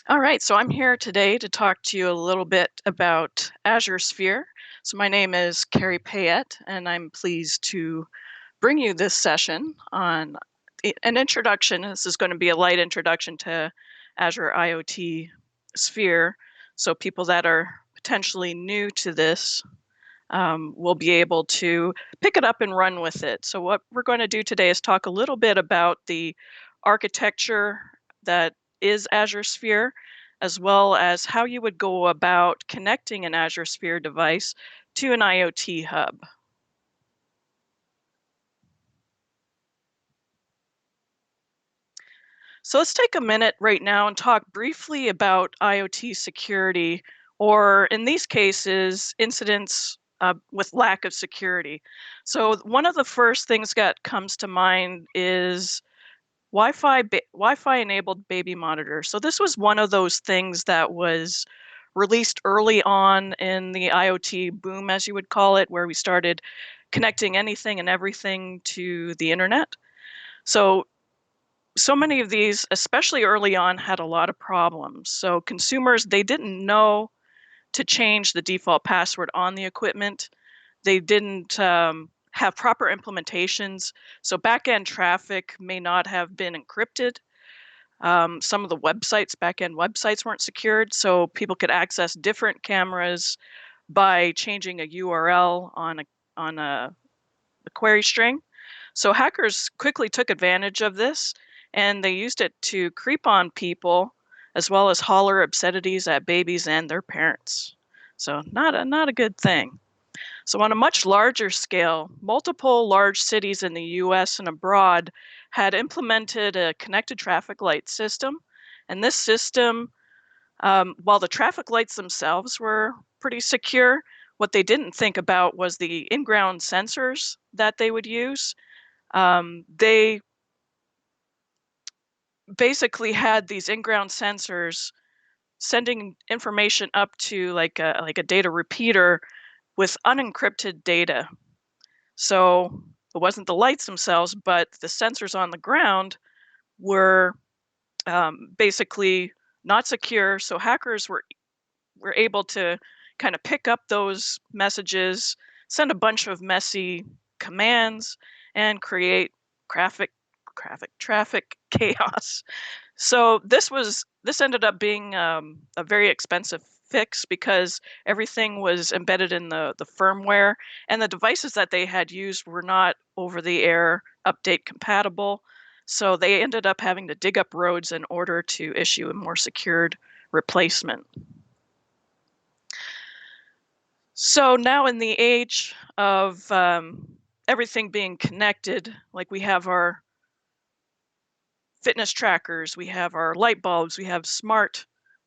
All right, so I'm here today to talk to you a little bit about Azure Sphere. So my name is Carrie Payette, and I'm pleased to bring you this session on an introduction. This is going to be a light introduction to Azure IoT Sphere. So people that are potentially new to this will be able to pick it up and run with it. So what we're going to do today is talk a little bit about the architecture that is Azure Sphere, as well as how you would go about connecting an Azure Sphere device to an IoT hub. So let's take a minute right now and talk briefly about IoT security, or in these cases, incidents with lack of security. So one of the first things that comes to mind is Wi-Fi enabled baby monitors. So this was one of those things that was released early on in the IoT boom, as you would call it, where we started connecting anything and everything to the internet. So many of these, especially early on, had a lot of problems. So consumers, they didn't know to change the default password on the equipment. They didn't have proper implementations. So backend traffic may not have been encrypted. Some of the websites, backend websites, weren't secured, so people could access different cameras by changing a URL on a query string. So hackers quickly took advantage of this, and they used it to creep on people as well as holler obscenities at babies and their parents. So not a good thing. So on a much larger scale, multiple large cities in the US and abroad had implemented a connected traffic light system. And this system, while the traffic lights themselves were pretty secure, what they didn't think about was the in-ground sensors that they would use. They basically had these in-ground sensors sending information up to like a data repeater with unencrypted data. So it wasn't the lights themselves, but the sensors on the ground were basically not secure. So hackers were able to kind of pick up those messages, send a bunch of messy commands, and create traffic traffic chaos. So this ended up being a very expensive fix because everything was embedded in the firmware, and the devices that they had used were not over the air update compatible. So they ended up having to dig up roads in order to issue a more secured replacement. So now in the age of everything being connected, like we have our fitness trackers, we have our light bulbs, we have smart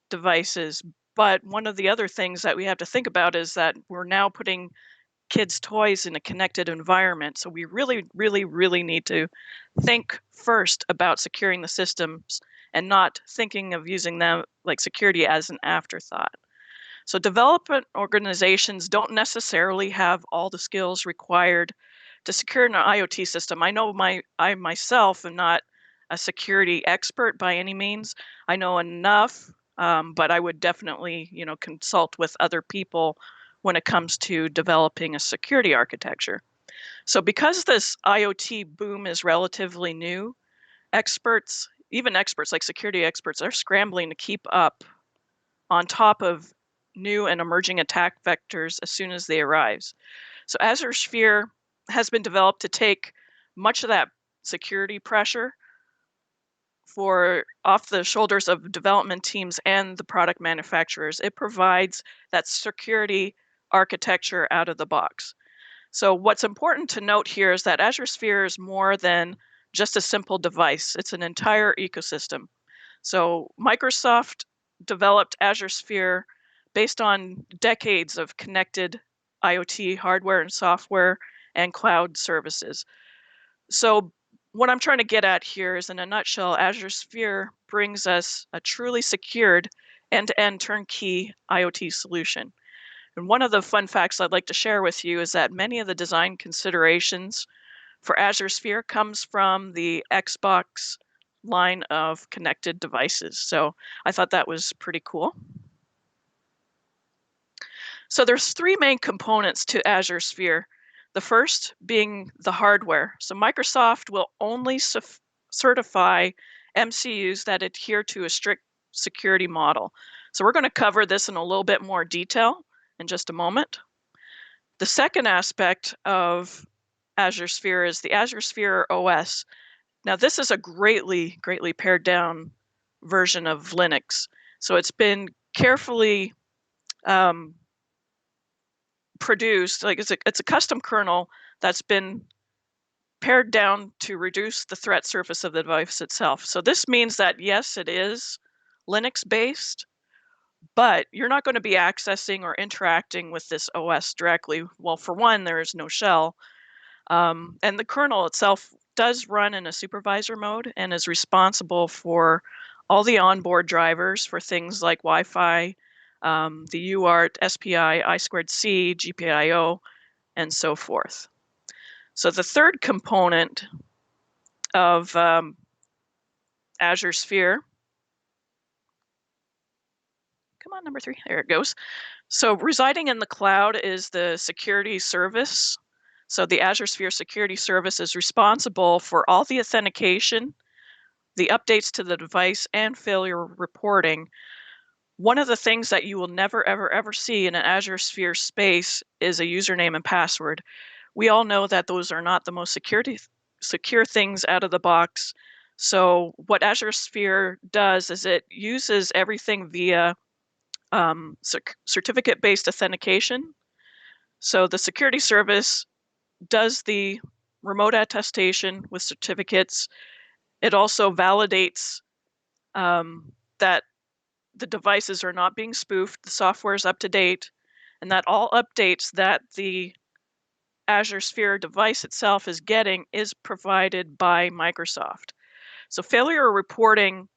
devices. But one of the other things that we have to think about is that we're now putting kids' toys in a connected environment. So we really need to think first about securing the systems and not thinking of using them like security as an afterthought. So development organizations don't necessarily have all the skills required to secure an IoT system. I know I myself am not a security expert by any means. I know enough, but I would definitely, consult with other people when it comes to developing a security architecture. So because this IoT boom is relatively new, experts, even experts like security experts, are scrambling to keep up on top of new and emerging attack vectors as soon as they arise. So Azure Sphere has been developed to take much of that security pressure for off the shoulders of development teams and the product manufacturers. It provides that security architecture out of the box. So what's important to note here is that Azure Sphere is more than just a simple device. It's an entire ecosystem. So Microsoft developed Azure Sphere based on decades of connected IoT hardware and software and cloud services. So what I'm trying to get at here is, in a nutshell, Azure Sphere brings us a truly secured end-to-end turnkey IoT solution. And one of the fun facts I'd like to share with you is that many of the design considerations for Azure Sphere comes from the Xbox line of connected devices. So I thought that was pretty cool. So there's three main components to Azure Sphere. The first being the hardware. So Microsoft will only certify MCUs that adhere to a strict security model. So we're going to cover this in a little bit more detail in just a moment. The second aspect of Azure Sphere is the Azure Sphere OS. Now, this is a greatly pared down version of Linux. So it's been carefully produced, like it's a custom kernel that's been pared down to reduce the threat surface of the device itself. So this means that yes, it is Linux based, but you're not going to be accessing or interacting with this OS directly. Well, for one, there is no shell. And the kernel itself does run in a supervisor mode and is responsible for all the onboard drivers for things like Wi-Fi, the UART, SPI, I2C, GPIO, and so forth. So the third component of Azure Sphere, come on, number 3, there it goes. So residing in the cloud is the security service. So the Azure Sphere Security Service is responsible for all the authentication, the updates to the device, and failure reporting. One of the things that you will never, ever see in an Azure Sphere space is a username and password. We all know that those are not the most secure things out of the box. So what Azure Sphere does is it uses everything via certificate-based authentication. So the security service does the remote attestation with certificates. It also validates that the devices are not being spoofed, the software is up to date, and that all updates that the Azure Sphere device itself is getting is provided by Microsoft. So failure reporting,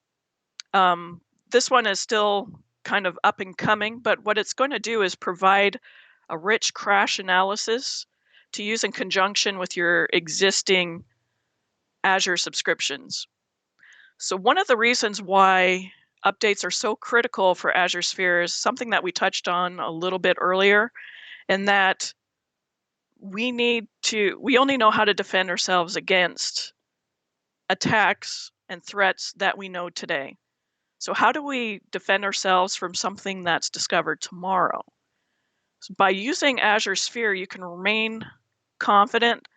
this one is still kind of up and coming, but what it's going to do is provide a rich crash analysis to use in conjunction with your existing Azure subscriptions. So one of the reasons why updates are so critical for Azure Sphere is something that we touched on a little bit earlier, and that we only know how to defend ourselves against attacks and threats that we know today. So how do we defend ourselves from something that's discovered tomorrow? So by using Azure Sphere, you can remain confident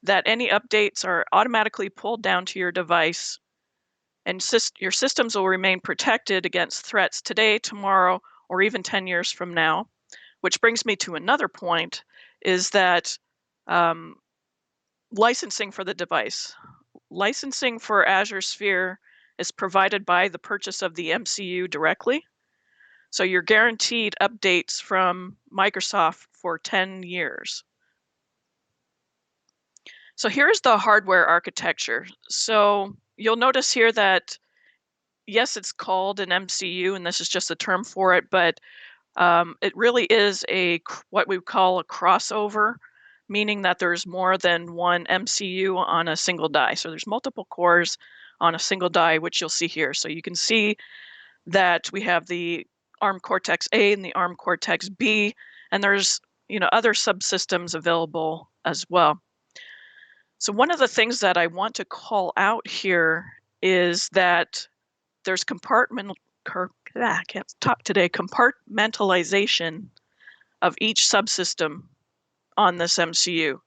that any updates are automatically pulled down to your device, and your systems will remain protected against threats today, tomorrow, or even 10 years from now. Which brings me to another point, is that licensing for the device. Licensing for Azure Sphere is provided by the purchase of the MCU directly. So you're guaranteed updates from Microsoft for 10 years. So here's the hardware architecture. So you'll notice here that, yes, it's called an MCU, and this is just a term for it, but it really is what we call a crossover, meaning that there's more than one MCU on a single die. So there's multiple cores on a single die, which you'll see here. So you can see that we have the ARM Cortex-A and the ARM Cortex-B, and there's other subsystems available as well. So one of the things that I want to call out here is that there's I can't talk today, compartmentalization of each subsystem on this MCU.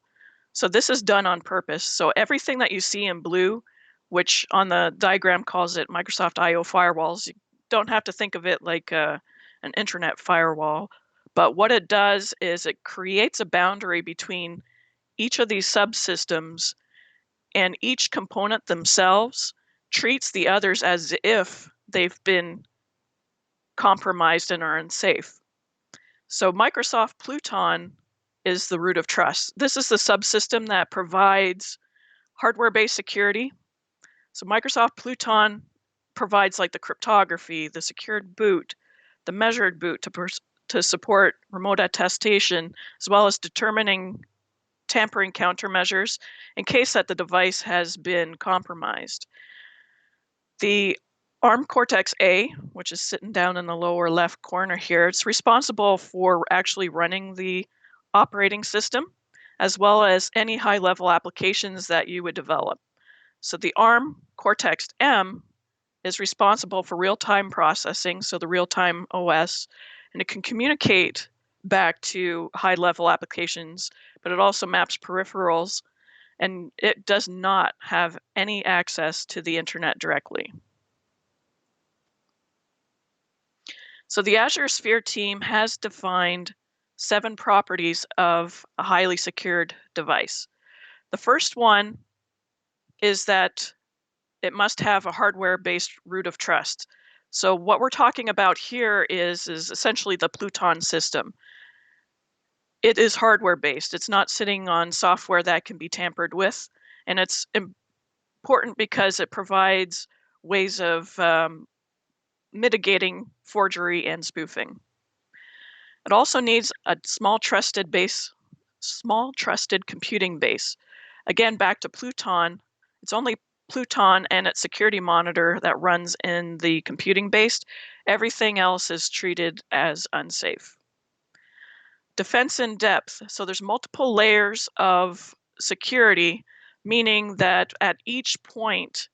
So this is done on purpose. So everything that you see in blue, which on the diagram calls it Microsoft I/O firewalls, you don't have to think of it like an internet firewall. But what it does is it creates a boundary between each of these subsystems, and each component themselves treats the others as if they've been compromised and are unsafe. So Microsoft Pluton is the root of trust. This is the subsystem that provides hardware-based security. So Microsoft Pluton provides like the cryptography, the secured boot, the measured boot to support remote attestation, as well as determining tampering countermeasures in case that the device has been compromised. The ARM Cortex-A, which is sitting down in the lower left corner here, it's responsible for actually running the operating system, as well as any high-level applications that you would develop. So the ARM Cortex-M is responsible for real-time processing, so the real-time OS, and it can communicate back to high-level applications, but it also maps peripherals, and it does not have any access to the internet directly. So the Azure Sphere team has defined 7 properties of a highly secured device. The first one is that it must have a hardware-based root of trust. So what we're talking about here is essentially the Pluton system. It is hardware-based. It's not sitting on software that can be tampered with, and it's important because it provides ways of mitigating forgery and spoofing. It also needs a small trusted computing base. Again, back to Pluton, it's only Pluton and its security monitor that runs in the computing base. Everything else is treated as unsafe. Defense in depth. So there's multiple layers of security, meaning that at each point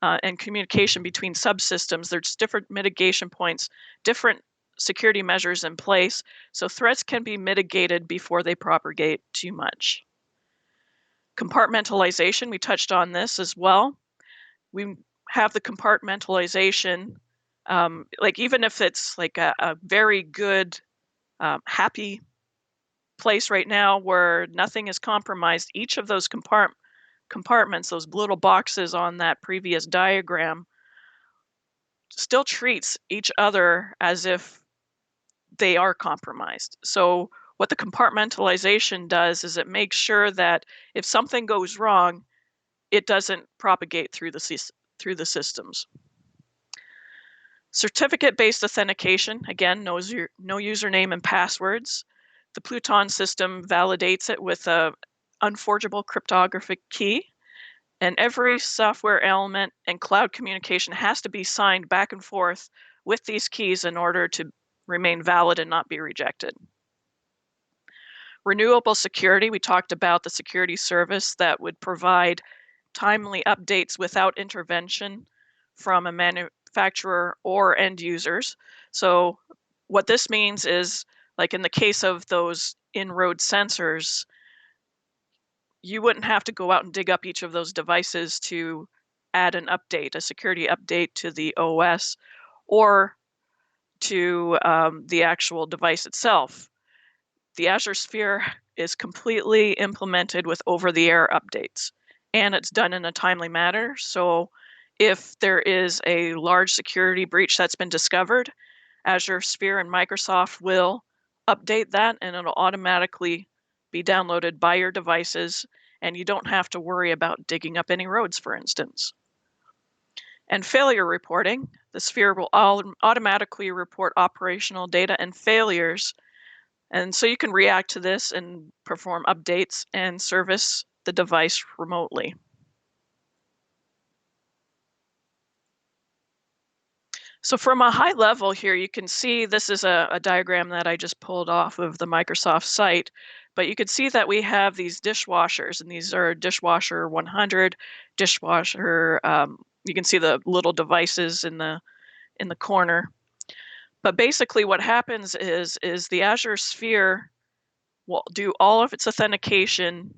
and communication between subsystems, there's different mitigation points, different security measures in place, so threats can be mitigated before they propagate too much. Compartmentalization, we touched on this as well. We have the compartmentalization, like even if it's like a very good, happy place right now where nothing is compromised, each of those compartments, those little boxes on that previous diagram, still treats each other as if they are compromised. So what the compartmentalization does is it makes sure that if something goes wrong, it doesn't propagate through the systems. Certificate-based authentication, again, no username and passwords. The Pluton system validates it with a unforgeable cryptographic key. And every software element and cloud communication has to be signed back and forth with these keys in order to remain valid and not be rejected. Renewable security, we talked about the security service that would provide timely updates without intervention from a manufacturer or end users. So what this means is, like in the case of those in-road sensors, you wouldn't have to go out and dig up each of those devices to add an update, a security update to the OS or to the actual device itself. The Azure Sphere is completely implemented with over-the-air updates, and it's done in a timely manner. So if there is a large security breach that's been discovered, Azure Sphere and Microsoft will update that, and it'll automatically be downloaded by your devices, and you don't have to worry about digging up any roads, for instance. And failure reporting, the Sphere will automatically report operational data and failures, and so you can react to this and perform updates and service the device remotely. So from a high level here, you can see this is a diagram that I just pulled off of the Microsoft site, but you can see that we have these dishwashers, and these are dishwasher 100, dishwasher, you can see the little devices in the corner. But basically what happens is the Azure Sphere will do all of its authentication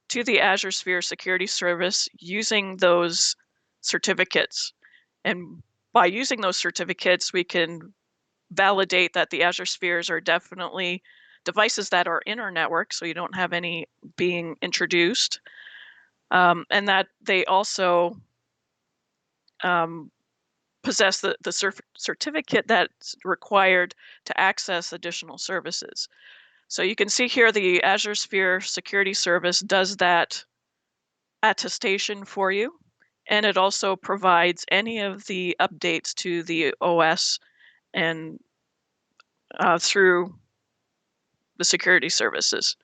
to the Azure Sphere Security Service using those certificates. And by using those certificates, we can validate that the Azure Spheres are definitely devices that are in our network, so you don't have any being introduced, and that they also possess the certificate that's required to access additional services. So you can see here the Azure Sphere Security Service does that attestation for you, and it also provides any of the updates to the OS and through the security services.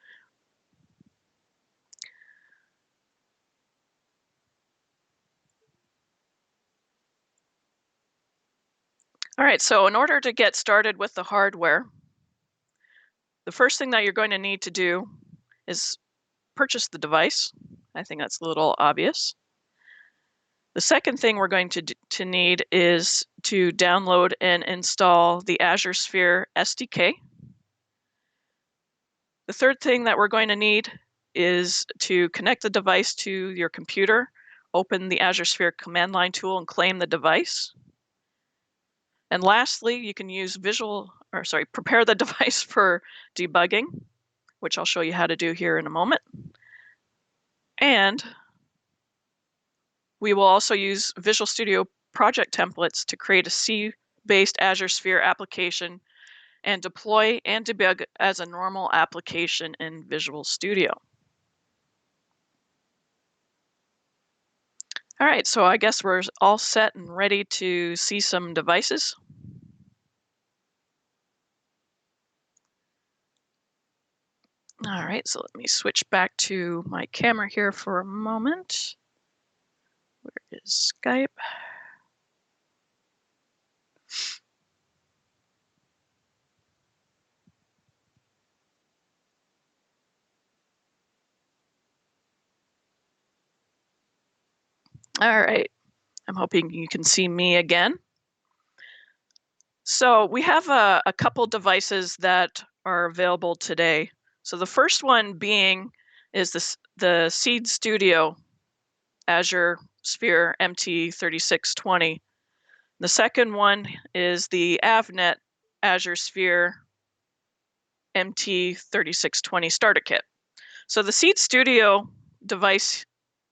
All right, so in order to get started with the hardware, the first thing that you're going to need to do is purchase the device. I think that's a little obvious. The second thing we're going to need is to download and install the Azure Sphere SDK. The third thing that we're going to need is to connect the device to your computer, open the Azure Sphere command line tool and claim the device. And lastly, you can use prepare the device for debugging, which I'll show you how to do here in a moment. And we will also use Visual Studio project templates to create a C-based Azure Sphere application and deploy and debug as a normal application in Visual Studio. All right, so I guess we're all set and ready to see some devices. All right, so let me switch back to my camera here for a moment. Where is Skype? All right, I'm hoping you can see me again. So we have a couple devices that are available today. So the first one being is the Seed Studio Azure Sphere MT3620. The second one is the Avnet Azure Sphere MT3620 Starter Kit. So the Seed Studio device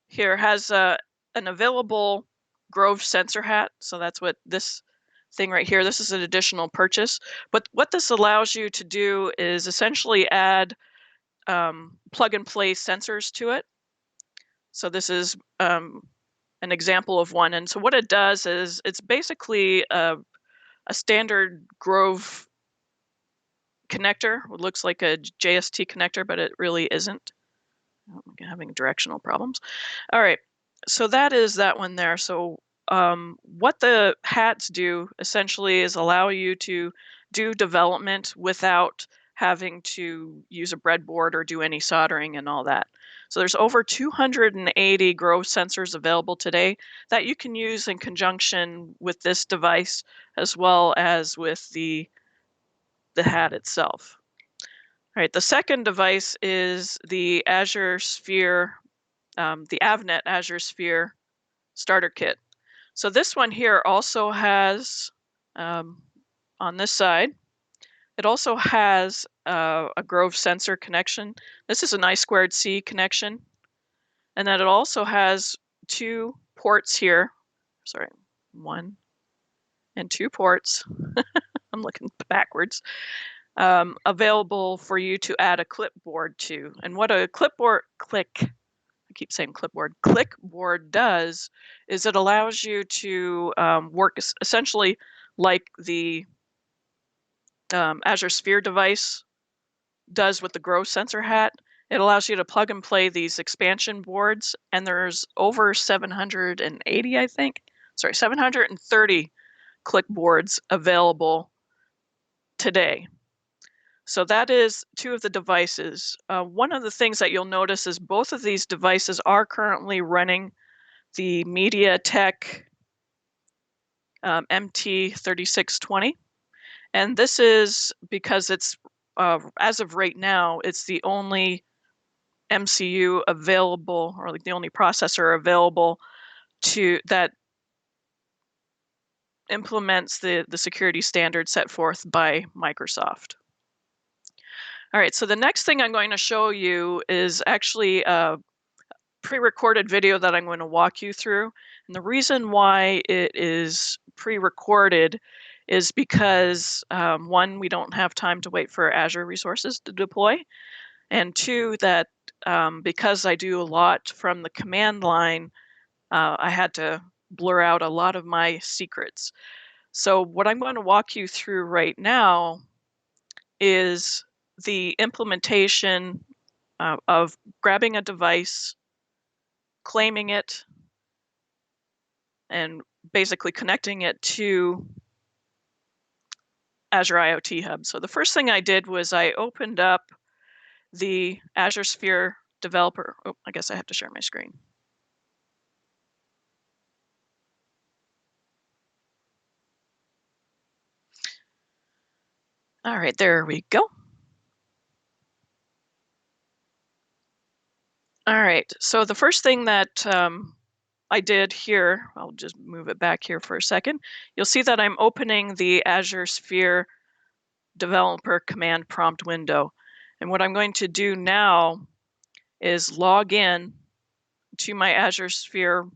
here has an available Grove sensor hat. So that's what this thing right here, this is an additional purchase. But what this allows you to do is essentially add plug and play sensors to it. So this is an example of one. And so what it does is it's basically a standard Grove connector. It looks like a JST connector, but it really isn't. I'm having directional problems. All right, so that is that one there. So what the hats do essentially is allow you to do development without having to use a breadboard or do any soldering and all that. So there's over 280 Grove sensors available today that you can use in conjunction with this device as well as with the hat itself. All right, the second device is the Azure Sphere, the Avnet Azure Sphere Starter Kit. So this one here also has, on this side, it also has a Grove sensor connection. This is an I2C connection. And then it also has two ports here. Sorry, one and two ports. I'm looking backwards. Available for you to add a clipboard to. And what a I keep saying clipboard does is it allows you to work essentially like the Azure Sphere device does with the Grove sensor hat. It allows you to plug and play these expansion boards, and there's over 780, I think. Sorry, 730 clipboards available today. So that is two of the devices. One of the things that you'll notice is both of these devices are currently running the MediaTek MT3620. And this is because it's, as of right now, it's the only MCU available, or like the only processor available that implements the security standard set forth by Microsoft. All right, so the next thing I'm going to show you is actually a pre-recorded video that I'm going to walk you through. And the reason why it is pre-recorded is because one, we don't have time to wait for Azure resources to deploy, and two, that because I do a lot from the command line, I had to blur out a lot of my secrets. So what I'm going to walk you through right now is the implementation of grabbing a device, claiming it, and basically connecting it to Azure IoT Hub. So the first thing I did was I opened up the Azure Sphere developer. Oh, I guess I have to share my screen. All right, there we go. All right, so the first thing that I did here, I'll just move it back here for a second. You'll see that I'm opening the Azure Sphere developer command prompt window. And what I'm going to do now is log in to my Azure Sphere,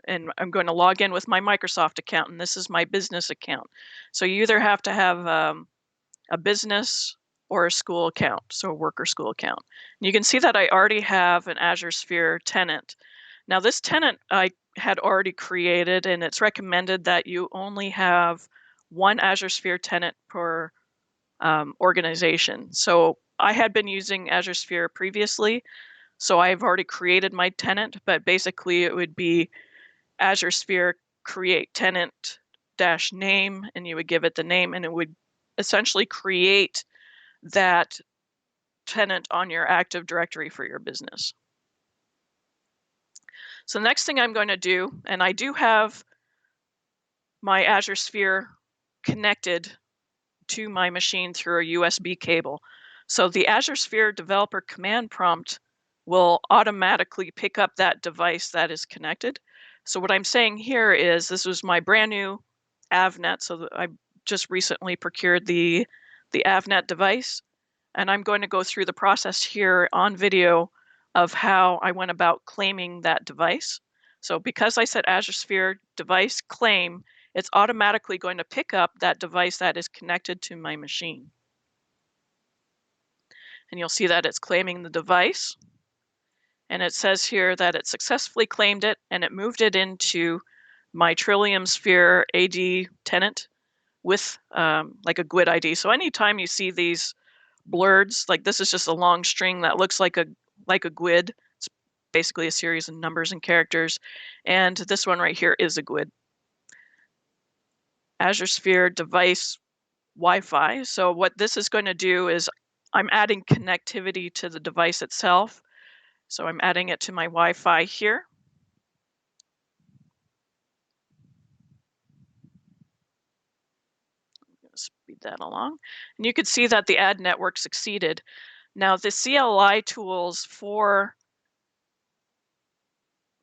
and I'm going to log in with my Microsoft account, and this is my business account. So you either have to have a business or a school account, so a work or school account. And you can see that I already have an Azure Sphere tenant. Now this tenant I had already created, and it's recommended that you only have one Azure Sphere tenant per organization. So I had been using Azure Sphere previously, so I've already created my tenant, but basically it would be Azure Sphere create tenant dash name, and you would give it the name, and it would essentially create that tenant on your Active Directory for your business. So the next thing I'm going to do, and I do have my Azure Sphere connected to my machine through a USB cable. So the Azure Sphere developer command prompt will automatically pick up that device that is connected. So what I'm saying here is this was my brand new AvNet. So I just recently procured the AvNet device, and I'm going to go through the process here on video of how I went about claiming that device. So because I said Azure Sphere device claim, it's automatically going to pick up that device that is connected to my machine. And you'll see that it's claiming the device. And it says here that it successfully claimed it, and it moved it into my Trillium Sphere AD tenant with like a GUID ID. So anytime you see these blurds, like this is just a long string that looks like a GUID. It's basically a series of numbers and characters. And this one right here is a GUID. Azure Sphere device Wi-Fi. So what this is going to do is I'm adding connectivity to the device itself. So I'm adding it to my Wi-Fi here. I'm going to speed that along. And you can see that the ad network succeeded. Now the CLI tools for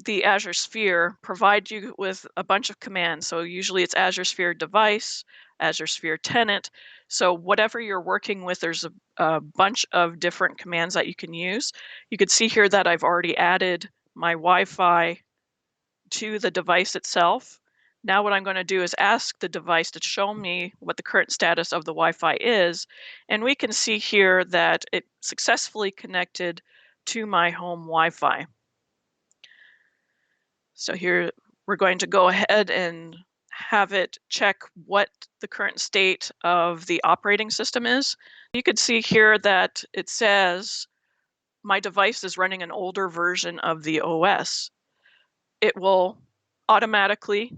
the Azure Sphere provide you with a bunch of commands. So usually it's Azure Sphere device, Azure Sphere tenant. So whatever you're working with, there's a bunch of different commands that you can use. You can see here that I've already added my Wi-Fi to the device itself. Now what I'm going to do is ask the device to show me what the current status of the Wi-Fi is. And we can see here that it successfully connected to my home Wi-Fi. So here we're going to go ahead and have it check what the current state of the operating system is. You can see here that it says my device is running an older version of the OS. It will automatically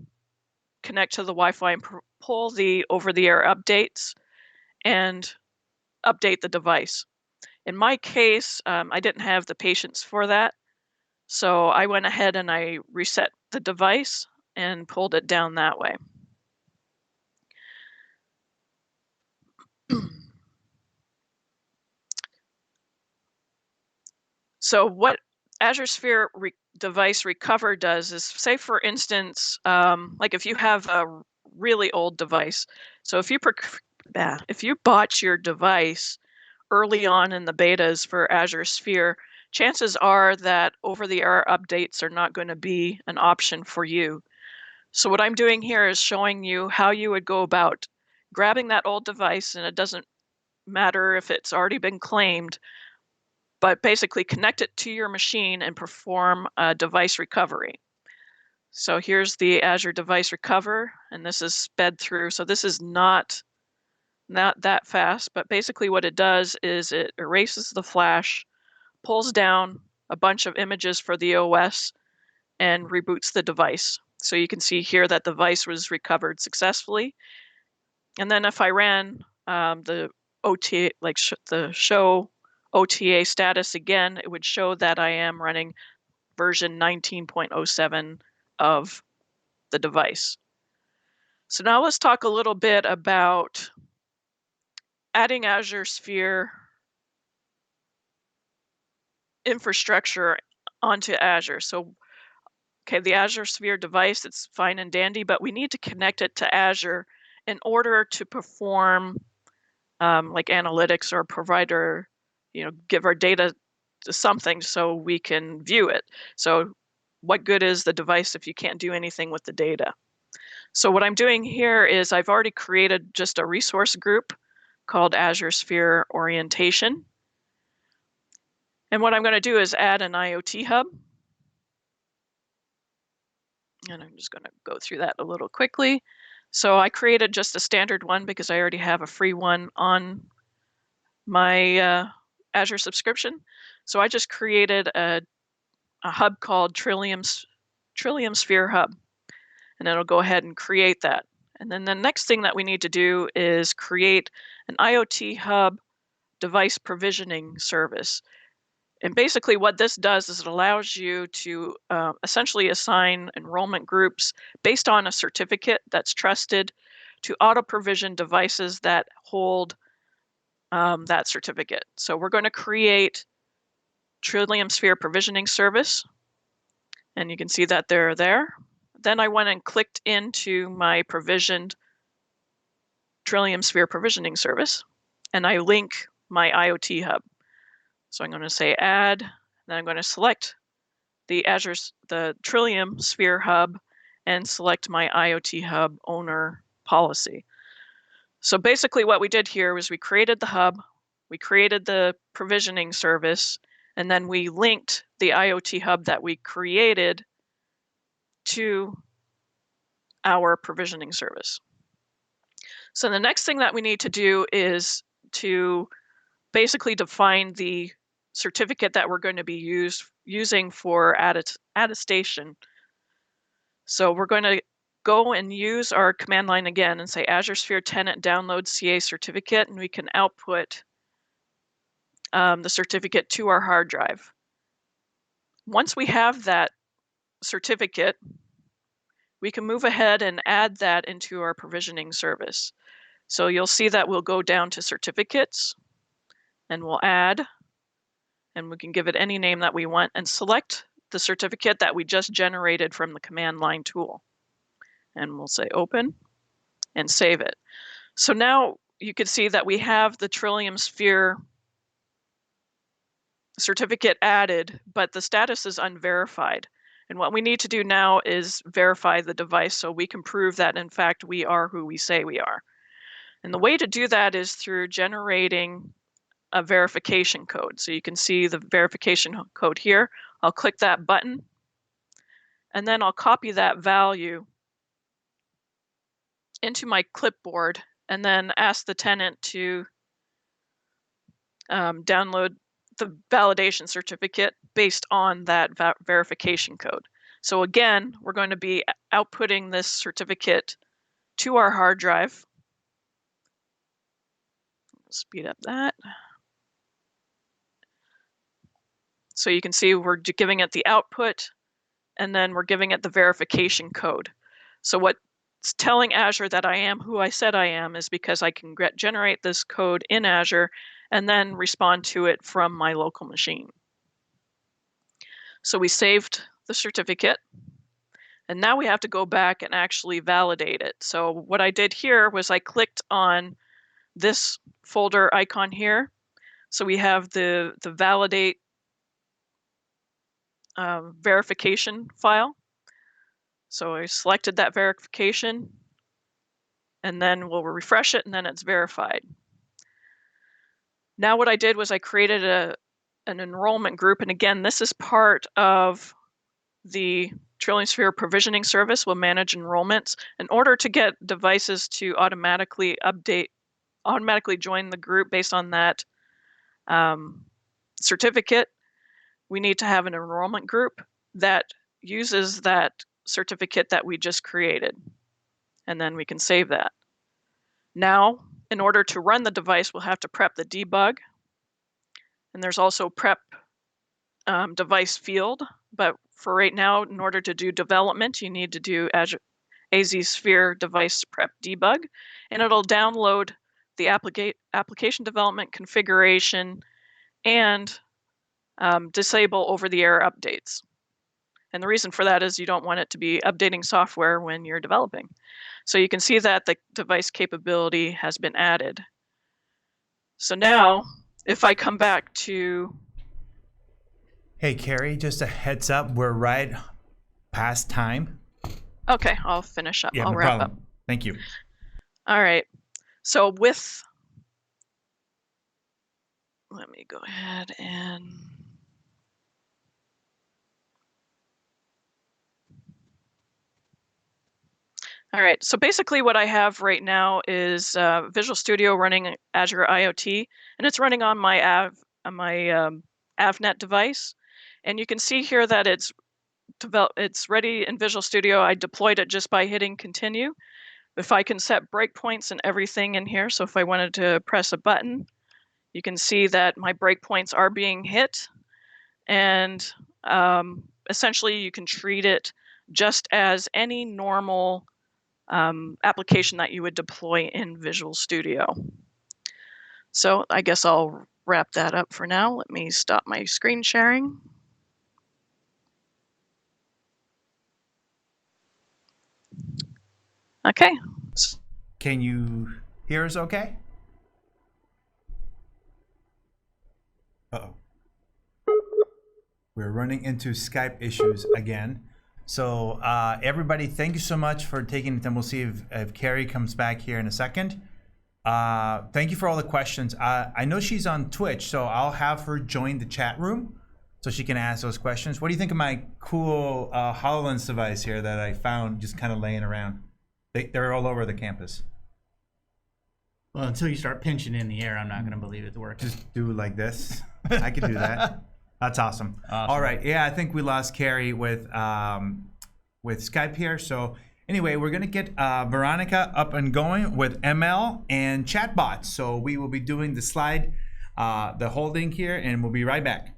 connect to the Wi-Fi and pull the over-the-air updates and update the device. In my case, I didn't have the patience for that. So I went ahead and I reset the device and pulled it down that way. So what Azure Sphere device recover does is, say for instance, like if you have a really old device. So if you bought your device early on in the betas for Azure Sphere, chances are that over-the-air updates are not going to be an option for you. So what I'm doing here is showing you how you would go about grabbing that old device, and it doesn't matter if it's already been claimed, but basically connect it to your machine and perform a device recovery. So here's the Azure Device Recover, and this is sped through. So this is not that fast, but basically what it does is it erases the flash, pulls down a bunch of images for the OS, and reboots the device. So you can see here that the device was recovered successfully. And then if I ran the OTA, like the show OTA status again, it would show that I am running version 19.07 of the device. So now let's talk a little bit about adding Azure Sphere infrastructure onto Azure. So, okay, the Azure Sphere device, it's fine and dandy, but we need to connect it to Azure in order to perform like analytics or provider, give our data to something so we can view it. So what good is the device if you can't do anything with the data? So what I'm doing here is I've already created just a resource group called Azure Sphere Orientation. And what I'm going to do is add an IoT hub. And I'm just going to go through that a little quickly. So I created just a standard one because I already have a free one on my Azure subscription. So I just created a hub called Trillium Sphere Hub, and it'll go ahead and create that. And then the next thing that we need to do is create an IoT hub device provisioning service. And basically what this does is it allows you to essentially assign enrollment groups based on a certificate that's trusted to auto-provision devices that hold that certificate. So we're going to create Trillium Sphere Provisioning Service, and you can see that they're there. Then I went and clicked into my provisioned Trillium Sphere Provisioning Service, and I link my IoT hub. So I'm going to say add, then I'm going to select the Trillium Sphere hub and select my IoT hub owner policy. So basically what we did here was we created the hub, we created the provisioning service, and then we linked the IoT hub that we created to our provisioning service. So the next thing that we need to do is to basically define the certificate that we're going to be using for attestation. So we're going to go and use our command line again and say Azure Sphere Tenant download CA certificate, and we can output the certificate to our hard drive. Once we have that certificate, we can move ahead and add that into our provisioning service. So you'll see that we'll go down to certificates and we'll add, and we can give it any name that we want and select the certificate that we just generated from the command line tool. And we'll say open and save it. So now you can see that we have the Trillium Sphere certificate added, but the status is unverified. And what we need to do now is verify the device so we can prove that, in fact, we are who we say we are. And the way to do that is through generating a verification code. So you can see the verification code here. I'll click that button, and then I'll copy that value into my clipboard and then ask the tenant to download the validation certificate based on that verification code. So again, we're going to be outputting this certificate to our hard drive. Speed up that. So you can see we're giving it the output, and then we're giving it the verification code. So what's telling Azure that I am who I said I am is because I can generate this code in Azure and then respond to it from my local machine. So we saved the certificate, and now we have to go back and actually validate it. So what I did here was I clicked on this folder icon here. So we have the validate verification file. So I selected that verification, and then we'll refresh it, and then it's verified. Now what I did was I created an enrollment group, and again, this is part of the Trillium Sphere provisioning service will manage enrollments. In order to get devices to automatically join the group based on that certificate, we need to have an enrollment group that uses that certificate that we just created. And then we can save that. Now, in order to run the device, we'll have to prep the debug. And there's also prep device field. But for right now, in order to do development, you need to do Azure AZ Sphere device prep debug, and it'll download the application development configuration and disable over-the-air updates. And the reason for that is you don't want it to be updating software when you're developing. So you can see that the device capability has been added. So now, if I come back to... Hey, Carrie, just a heads up, we're right past time. Okay, I'll finish up. Yeah, I'll no wrap problem. up. Thank you. All right. So let me go ahead and... All right, so basically what I have right now is Visual Studio running Azure IoT, and it's running on my AVNet device. And you can see here that it's ready in Visual Studio. I deployed it just by hitting continue. If I can set breakpoints and everything in here, so if I wanted to press a button, you can see that my breakpoints are being hit. And essentially you can treat it just as any normal application that you would deploy in Visual Studio. So I guess I'll wrap that up for now. Let me stop my screen sharing. Okay. Can you hear us okay? Uh-oh. We're running into Skype issues again. So everybody, thank you so much for taking the time. We'll see if Carrie comes back here in a second. Thank you for all the questions. I know she's on Twitch, so I'll have her join the chat room so she can ask those questions. What do you think of my cool HoloLens device here that I found just kind of laying around? They're all over the campus. Well, until you start pinching in the air, I'm not going to believe it's working. Just do it like this. I can do that. That's awesome. All right. Yeah, I think we lost Carrie with Skype here. So anyway, we're going to get Veronica up and going with ML and chatbots. So we will be doing the slide, the holding here, and we'll be right back.